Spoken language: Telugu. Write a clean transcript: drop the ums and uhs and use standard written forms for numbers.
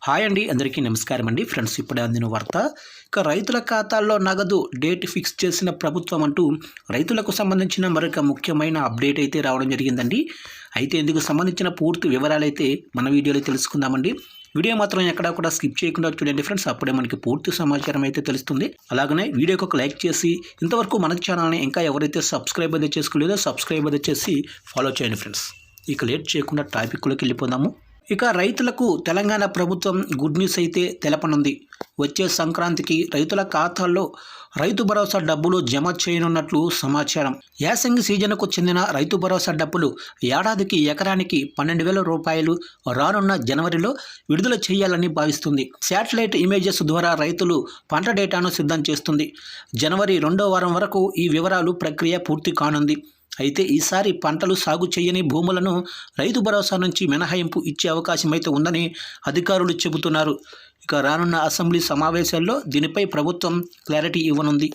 హాయ్ అండి, అందరికీ నమస్కారం అండి. ఫ్రెండ్స్, ఇప్పుడే అందిన వార్త. ఇక రైతుల ఖాతాల్లో నగదు డేట్ ఫిక్స్ చేసిన ప్రభుత్వం అంటూ రైతులకు సంబంధించిన మరొక ముఖ్యమైన అప్డేట్ అయితే రావడం జరిగిందండి. అయితే ఇందుకు సంబంధించిన పూర్తి వివరాలైతే మన వీడియోలో తెలుసుకుందామండి. వీడియో మాత్రం ఎక్కడా కూడా స్కిప్ చేయకుండా చూడండి ఫ్రెండ్స్, అప్పుడే మనకి పూర్తి సమాచారం అయితే తెలుస్తుంది. అలాగనే వీడియోకి ఒక లైక్ చేసి ఇంతవరకు మన ఛానల్ని ఇంకా ఎవరైతే సబ్స్క్రైబ్ అయితే చేసుకోలేదో సబ్స్క్రైబ్ అయితే చేసి ఫాలో చేయండి ఫ్రెండ్స్. ఇక లేట్ చేయకుండా టాపిక్లోకి వెళ్ళిపోదాము. ఇక రైతులకు తెలంగాణ ప్రభుత్వం గుడ్ న్యూస్ అయితే తెలపనుంది. వచ్చే సంక్రాంతికి రైతుల ఖాతాల్లో రైతు భరోసా డబ్బులు జమ చేయనున్నట్లు సమాచారం. యాసంగి సీజన్కు చెందిన రైతు భరోసా డబ్బులు ఏడాదికి ఎకరానికి 12,000 రూపాయలు రానున్న జనవరిలో విడుదల చేయాలని భావిస్తుంది. శాటిలైట్ ఇమేజెస్ ద్వారా రైతులు పంట డేటాను సిద్ధం చేస్తుంది. జనవరి 2వ వారం వరకు ఈ వివరాలు ప్రక్రియ పూర్తి కానుంది. అయితే ఈసారి పంటలు సాగు చేయని భూములను రైతు భరోసా నుంచి మినహాయింపు ఇచ్చే అవకాశం అయితే ఉందని అధికారులు చెబుతున్నారు. ఇక రానున్న అసెంబ్లీ సమావేశాల్లో దీనిపై ప్రభుత్వం క్లారిటీ ఇవ్వనుంది.